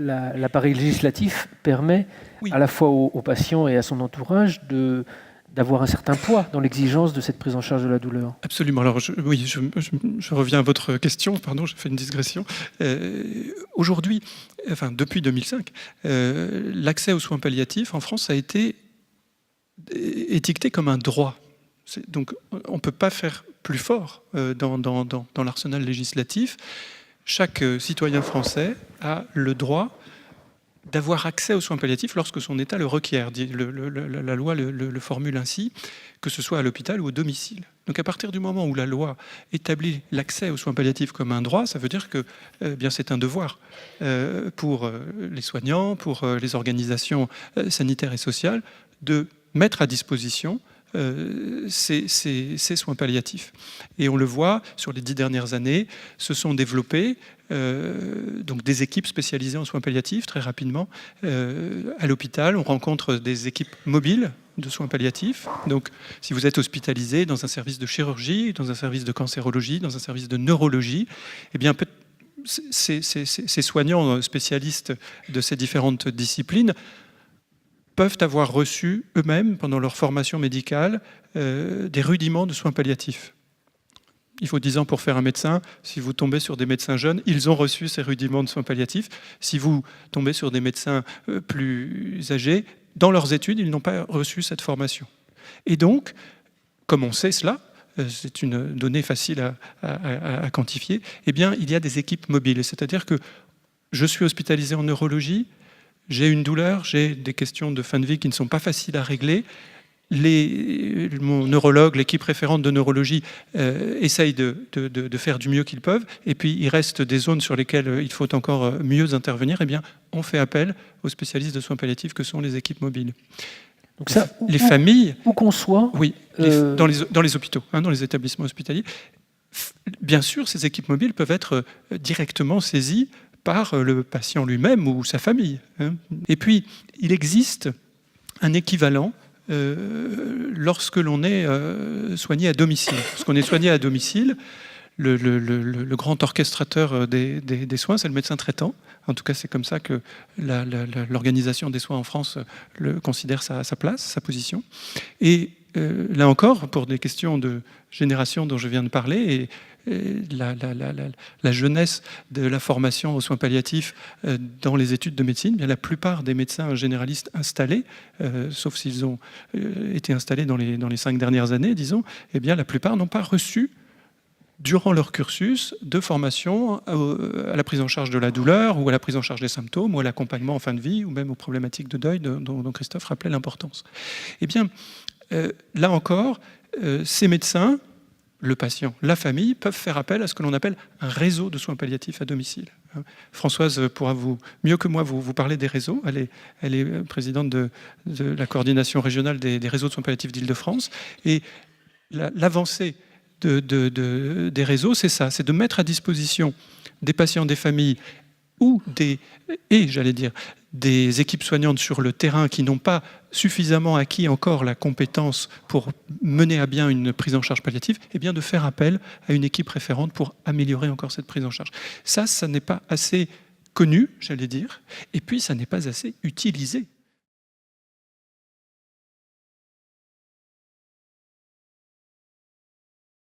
l'appareil législatif permet Oui. à la fois au patient et à son entourage d'avoir un certain poids dans l'exigence de cette prise en charge de la douleur. Absolument. Alors, je reviens à votre question. Pardon, j'ai fait une digression. Aujourd'hui, enfin depuis 2005, l'accès aux soins palliatifs en France a été étiqueté comme un droit. Donc, on ne peut pas faire plus fort dans l'arsenal législatif. Chaque citoyen français a le droit d'avoir accès aux soins palliatifs lorsque son état le requiert. La loi le formule ainsi, que ce soit à l'hôpital ou au domicile. Donc à partir du moment où la loi établit l'accès aux soins palliatifs comme un droit, ça veut dire que bien c'est un devoir pour les soignants, pour les organisations sanitaires et sociales, de mettre à disposition ces soins palliatifs. Et on le voit, sur les 10 dernières années, se sont développées donc des équipes spécialisées en soins palliatifs très rapidement. À l'hôpital, on rencontre des équipes mobiles de soins palliatifs. Donc, si vous êtes hospitalisé dans un service de chirurgie, dans un service de cancérologie, dans un service de neurologie, eh bien, ces soignants spécialistes de ces différentes disciplines peuvent avoir reçu eux-mêmes, pendant leur formation médicale, des rudiments de soins palliatifs. Il faut 10 ans pour faire un médecin. Si vous tombez sur des médecins jeunes, ils ont reçu ces rudiments de soins palliatifs. Si vous tombez sur des médecins plus âgés, dans leurs études, ils n'ont pas reçu cette formation. Et donc, comme on sait cela, c'est une donnée facile à quantifier, eh bien, il y a des équipes mobiles. C'est-à-dire que je suis hospitalisé en neurologie, j'ai une douleur, j'ai des questions de fin de vie qui ne sont pas faciles à régler. Mon neurologue, l'équipe référente de neurologie essaye de faire du mieux qu'ils peuvent, et puis il reste des zones sur lesquelles il faut encore mieux intervenir. Eh bien, on fait appel aux spécialistes de soins palliatifs que sont les équipes mobiles. Donc ça, les familles, où qu'on soit, oui, dans les hôpitaux, dans les établissements hospitaliers. Bien sûr, ces équipes mobiles peuvent être directement saisies par le patient lui-même ou sa famille. Et puis, il existe un équivalent lorsque l'on est soigné à domicile. Lorsqu'on est soigné à domicile, le grand orchestrateur des soins, c'est le médecin traitant. En tout cas, c'est comme ça que l'organisation des soins en France considère sa place, sa position. Et là encore, pour des questions de génération dont je viens de parler, la jeunesse de la formation aux soins palliatifs dans les études de médecine, bien, la plupart des médecins généralistes installés, sauf s'ils ont été installés dans les 5 dernières années, disons, eh bien, la plupart n'ont pas reçu, durant leur cursus, de formation à la prise en charge de la douleur ou à la prise en charge des symptômes ou à l'accompagnement en fin de vie ou même aux problématiques de deuil dont Christophe rappelait l'importance. Eh bien, là encore, ces médecins, le patient, la famille, peuvent faire appel à ce que l'on appelle un réseau de soins palliatifs à domicile. Françoise pourra mieux que moi vous parler des réseaux. Elle est présidente de la coordination régionale des réseaux de soins palliatifs d'Île-de-France. Et l'avancée des réseaux, c'est ça, c'est de mettre à disposition des patients, des familles ou des équipes soignantes sur le terrain qui n'ont pas suffisamment acquis encore la compétence pour mener à bien une prise en charge palliative, et bien de faire appel à une équipe référente pour améliorer encore cette prise en charge. Ça n'est pas assez connu, j'allais dire, et puis ça n'est pas assez utilisé.